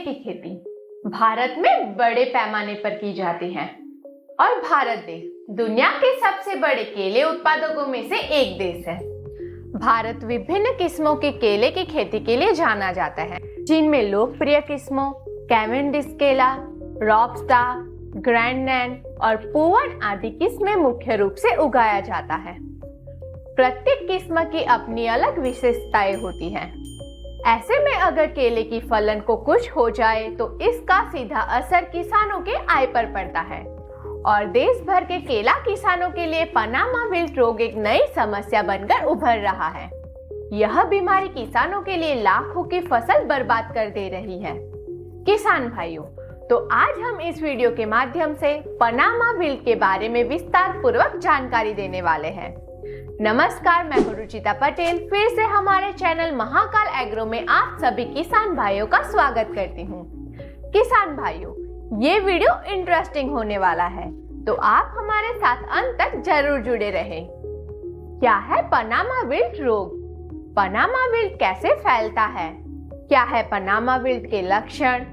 की खेती भारत में बड़े पैमाने पर की जाती है और भारत देश दुनिया के सबसे बड़े केले उत्पादकों में से एक देश है। भारत विभिन्न किस्मों के केले की खेती के लिए जाना जाता है, जिनमें लोकप्रिय किस्मों कैवेंडिश केला, रॉबस्टर, ग्रैंडनैंड और पुअर आदि किस्में मुख्य रूप से उगाया जाता है। प्रत्येक किस्म की अपनी अलग विशेषताएं होती हैं। ऐसे में अगर केले की फलन को कुछ हो जाए तो इसका सीधा असर किसानों के आय पर पड़ता है और देश भर के केला किसानों के लिए पनामा विल्ट रोग एक नई समस्या बनकर उभर रहा है। यह बीमारी किसानों के लिए लाखों की फसल बर्बाद कर दे रही है। किसान भाइयों, तो आज हम इस वीडियो के माध्यम से पनामा विल्ट के बारे में विस्तार पूर्वक जानकारी देने वाले हैं। नमस्कार, मैं हूं रुचिता पटेल। फिर से हमारे चैनल महाकाल एग्रो में आप सभी किसान भाइयों का स्वागत करती हूं। किसान भाइयों, ये वीडियो इंटरेस्टिंग होने वाला है, तो आप हमारे साथ अंत तक जरूर जुड़े रहें। क्या है पनामा विल्ट रोग? पनामा विल्ट कैसे फैलता है? क्या है पनामा विल्ट के लक्षण?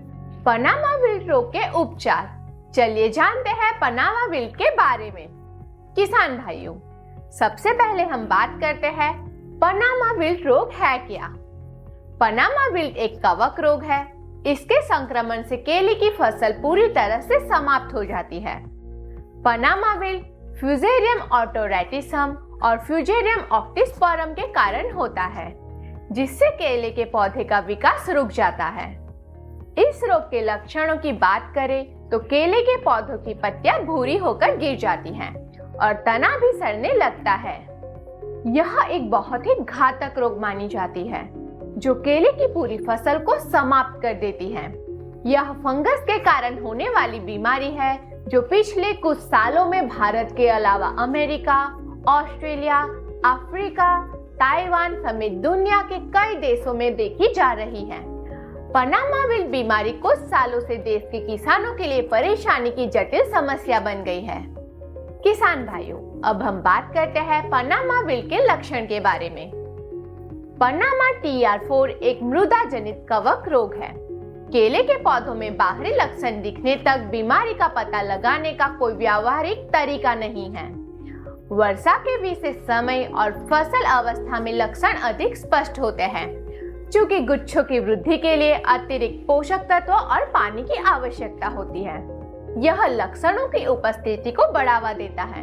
पनामा विल्ट रोग के उपचार? चलिए जानते हैं पनामा विल्ट के बारे में। किसान भाइयों, सबसे पहले हम बात करते हैं पनामा विल्ट रोग है क्या। पनामा विल्ट एक कवक रोग है। इसके संक्रमण से केले की फसल पूरी तरह से समाप्त हो जाती है। पनामा विल्ट फ्यूजेरियम ऑटोरेटिसम और फ्यूजेरियम ऑक्टिस्पोरम के कारण होता है, जिससे केले के पौधे का विकास रुक जाता है। इस रोग के लक्षणों की बात करें तो केले के पौधों की पत्तियां भूरी होकर गिर जाती हैं और तना भी सड़ने लगता है। यह एक बहुत ही घातक रोग मानी जाती है, जो केले की पूरी फसल को समाप्त कर देती है। यह फंगस के कारण होने वाली बीमारी है, जो पिछले कुछ सालों में भारत के अलावा अमेरिका, ऑस्ट्रेलिया, अफ्रीका, ताइवान समेत दुनिया के कई देशों में देखी जा रही है। पनामा विल्ट बीमारी कुछ सालों से देश के किसानों के लिए परेशानी की जटिल समस्या बन गई है। किसान भाइयों, अब हम बात करते हैं पनामा विल्ट के लक्षण के बारे में। पनामा TR4 एक मृदा जनित कवक रोग है। केले के पौधों में बाहरी लक्षण दिखने तक बीमारी का पता लगाने का कोई व्यावहारिक तरीका नहीं है। वर्षा के विशेष समय और फसल अवस्था में लक्षण अधिक स्पष्ट होते हैं, चूंकि गुच्छों की वृद्धि के लिए अतिरिक्त पोषक तत्व और पानी की आवश्यकता होती है। यह लक्षणों की उपस्थिति को बढ़ावा देता है।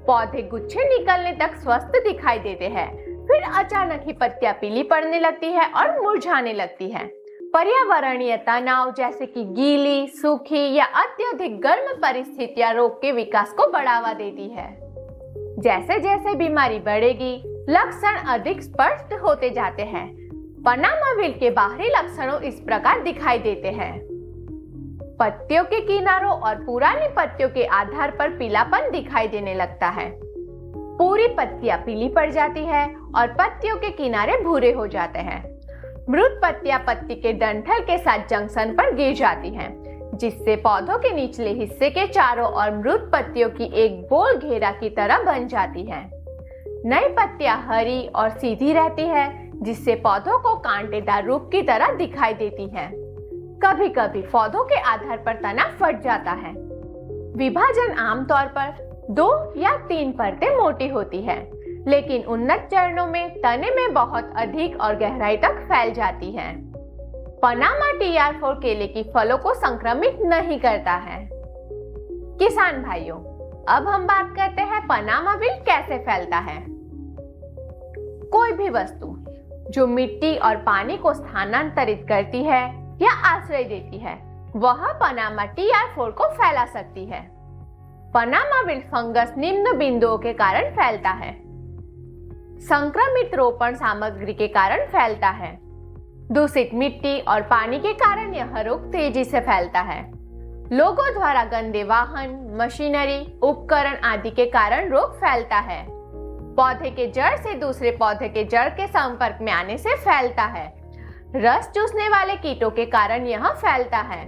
पौधे गुच्छे निकलने तक स्वस्थ दिखाई देते हैं, फिर अचानक ही पत्तियां पीली पड़ने लगती है और मुरझाने लगती है। पर्यावरणीय तनाव जैसे कि गीली, सूखी या अत्यधिक गर्म परिस्थितियां रोग के विकास को बढ़ावा देती है। जैसे जैसे बीमारी बढ़ेगी, लक्षण अधिक स्पष्ट होते जाते हैं। पनामा विल्ट के बाहरी लक्षणों इस प्रकार दिखाई देते हैं। पत्तियों के किनारों और पुरानी पत्तियों के आधार पर पीलापन दिखाई देने लगता है। पूरी पत्तियां पीली पड़ जाती है और पत्तियों के किनारे भूरे हो जाते हैं। मृत पत्तियां पत्ती के डंठल के साथ जंक्शन पर गिर जाती हैं, जिससे पौधों के निचले हिस्से के चारों ओर मृत पत्तियों की एक गोल घेरा की तरह बन जाती है। नई पत्तियां हरी और सीधी रहती है, जिससे पौधों को कांटेदार रूप की तरह दिखाई देती हैं। कभी कभी पौधों के आधार पर तना फट जाता है। विभाजन आमतौर पर 2 या 3 परतें मोटी होती है, लेकिन उन्नत चरणों में तने में बहुत अधिक और गहराई तक फैल जाती है। पनामा TR4 केले की फलों को संक्रमित नहीं करता है। किसान भाइयों, अब हम बात करते हैं पनामा विल्ट कैसे फैलता है। कोई भी वस्तु जो मिट्टी और पानी को स्थानांतरित करती है या आश्रय देती है, वह पनामा TR4 को फैला सकती है। पनामा विल्ट फंगस निम्न बिंदुओं के कारण फैलता है। संक्रमित रोपण सामग्री के कारण फैलता है। दूषित मिट्टी और पानी के कारण यह रोग तेजी से फैलता है। लोगों द्वारा गंदे वाहन, मशीनरी, उपकरण आदि के कारण रोग फैलता है। पौधे के जड़ से दूसरे पौधे के जड़ के संपर्क में आने से फैलता है। रस चूसने वाले कीटों के कारण यह फैलता है।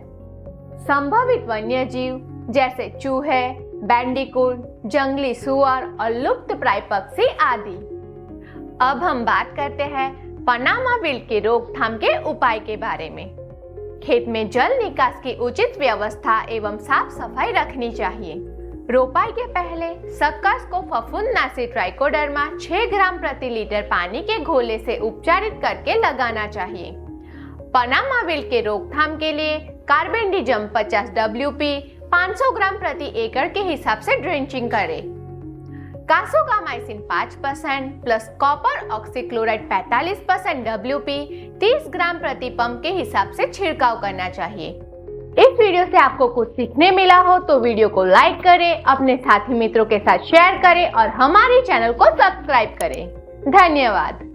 संभावित वन्य जीव जैसे चूहे, बैंडिकूट, जंगली सुअर और लुप्तप्राय पक्षी आदि। अब हम बात करते हैं पनामा विल्ट के रोकथाम के उपाय के बारे में। खेत में जल निकास की उचित व्यवस्था एवं साफ सफाई रखनी चाहिए। रोपाई के पहले सक्कस को फफूंदनाशी ट्राइकोडर्मा 6 ग्राम प्रति लीटर पानी के घोले से उपचारित करके लगाना चाहिए। पनामा विल्ट के रोकथाम के लिए कार्बेंडिजम 50 WP 500 ग्राम प्रति एकड़ के हिसाब से ड्रेंचिंग करें। कासोगामाइसिन 5% प्लस कॉपर ऑक्सीक्लोराइड 45% WP 30 ग्राम प्रति पंप के हिसाब से छिड़काव करना चाहिए। इस वीडियो से आपको कुछ सीखने मिला हो तो वीडियो को लाइक करें, अपने साथी मित्रों के साथ शेयर करें और हमारे चैनल को सब्सक्राइब करें। धन्यवाद।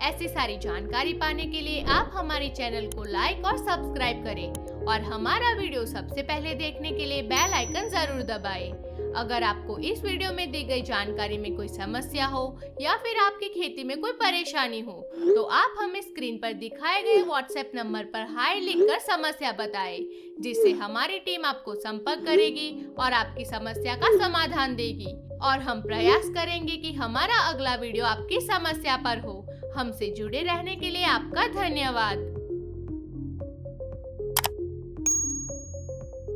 ऐसी सारी जानकारी पाने के लिए आप हमारे चैनल को लाइक और सब्सक्राइब करें और हमारा वीडियो सबसे पहले देखने के लिए बेल आइकन जरूर दबाएं। अगर आपको इस वीडियो में दी गई जानकारी में कोई समस्या हो या फिर आपकी खेती में कोई परेशानी हो तो आप हमें स्क्रीन पर दिखाए गए व्हाट्सएप नंबर पर हाय लिखकर समस्या बताएं, जिससे हमारी टीम आपको संपर्क करेगी और आपकी समस्या का समाधान देगी और हम प्रयास करेंगे कि हमारा अगला वीडियो आपकी समस्या पर हो। हमसे जुड़े रहने के लिए आपका धन्यवाद।